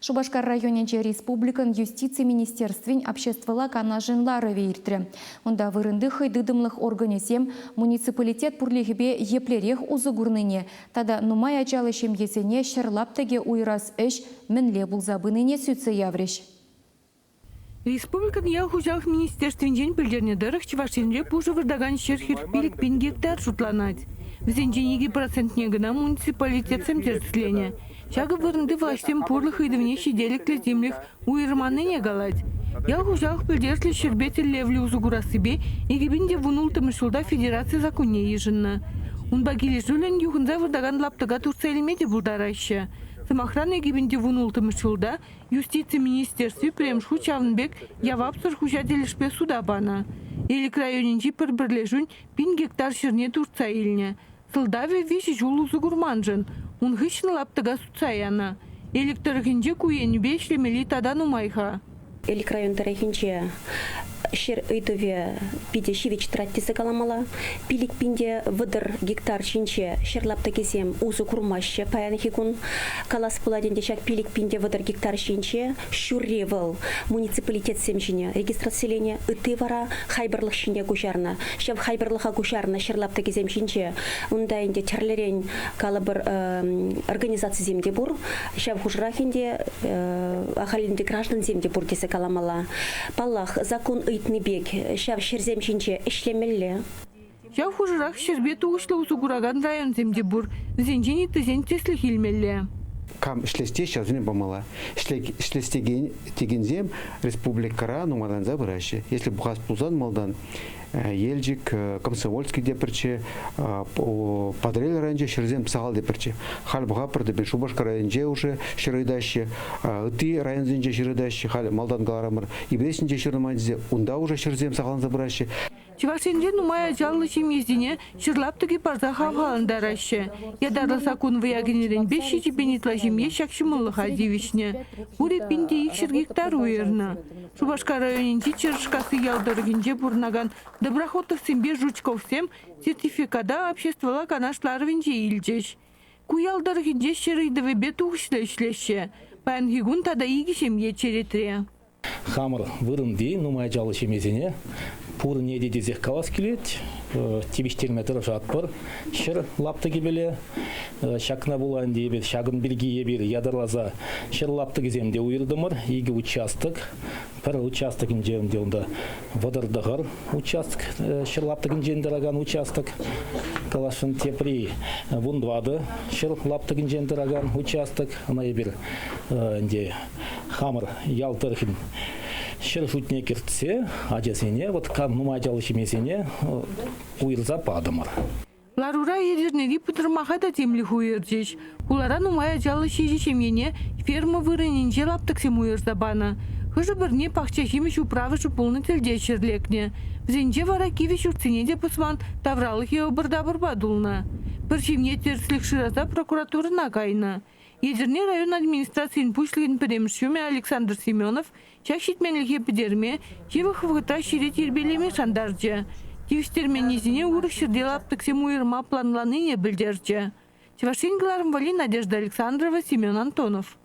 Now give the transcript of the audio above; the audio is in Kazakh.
Шубашкар районенче республикан юстиция министерствен обществола канажынлары вейртірі. Онда вырынды хайдыдымлық организем муниципалитет пурлихебе еплерех узыгурныне, тада нумай ачалы шемгесене шырлаптаге уйрас эш мінле бұлзабыныне сүтсі явреш. Республикан ял хужалық министерствен жен білдеріне дырық чывашенре пужы вырдаган шерхер пилік пен гектар шутланать. Візенжен 2% негіна муниципалитет сәмтерсілене. Шағы вырынды властем пурлых идывне шеделіклі земліх уйырманы негалать. Ял хужалық білдерслі шербетел левлі узугура себе егебінде вунул тымышылда федерация законне ежінна. Унба келешулен юхынза вырдаган лаптыға турса елмеде бұлдарайшы. Самохран егебінде вунул тымышылда юстиция министерстве премшу чавнбек явапсыр хужателішпе суда бана. Елік районенчи пір-бірлежун 1000 гектар шырне турса еліне. Сылдаве виші жол узугурманжын. Унгышын лаптыға сутсаяна. Елік тұрғынже куенбе шлемели тадан умайха. Елік район тарихинче шер ыйтыве пиде шивич траттисы каламала. Пилик пинде выдыр гектар чинче шерлапта кезем узу курмаще паянхикун. Калас пуладенде шак пилик пинде выдыр гектар чинче шурревыл муниципалитет семжине регистрацияление ыты вара хайбырлық шине кушарна. Шев хайбырлыха кушарна шерлапта кезем чинче. Унда инде чарлерен калабыр организация земде бур. Шев хужрахинде ахалинде граждан земде бур десе каламала. Паллах закон ыйтныбек, шав шерзем шинче ишлемелле. Шав хужырах шербет уғышлы узугураган район земде бур, зенжени тізен теслі хилмелле. Кам ишлесте шавзіне бамала. Ишлесте теген зем республикара нумаданза выращи. Если бұғас пулзан малдан Ельжик, Комсомольский депірче, Падрель ранже шерзем псағал депірче. Хал бұға бірді Шубашкар районже уже шырыдащи, Ты районзенже шырыдащи, хал малдан галарамыр. Ибресінже шырымайдзе, унда уже шерзем сағаланза выращи. Чевашенде нумая жаллы шемездене шырлаптыги парза хаваландарашы. Ядарлы сакун выягенерен 5 жібенетла жемье шакшымылыға девишне. Ури пинде икшір гектар уерна. Шубашкар районенде чырышкасы ялдырыгенже бурнаган Доброхотов сембе жучков всем сертификада обществола канашларвенже илжеш. Куялдырыгенже шырыйдывы бет уғышлы ішлеші. Пәнгигун тада иги шемье черетре. Хамыр вырынды нумай жалы шемезене. Пуры неде дезек калас келет, тебештер метр жатпыр, шыр лапты кебеле, шакна болайын дейбет, шагын бірге ебір ядырлаза, шыр лапты кеземде уйырдымыр, егі участок, бір участокын жерінде онда вадырдығыр участок, шыр лаптығын жендіраган участок, калашын тепри вундвады, шыр лаптығын жендіраган участок, ана ебір хамыр ялтырхын, шыр шутне кертсе, ажасене, вот кам нумайжалы шемесене уйырза падымыр. Ларура едернери пытырмаға да темлі уйыржеш. Улара нумай ажалы шежі шемене ферма вырыненже лаптықсем уйырза бана. Хыжы бірне пақча химиш управы шупылны тілде шерлекне. Взенже вара кивиш урценеде пысман тавралық еу бірда-бір бадулна. Бір шемне терслік шыраза прокуратурына кайна. Едерне район администрациян пушлығын піремшуме Александр Семенов чак шитменліге підерме жеві хывғыта ширет ербелеме шандаржы. Тивістермен незіне урық шырделап тіксем уйырма планланы не білдержі. Чевашенгіларым вали Надежда Александрова, Семен Антонов.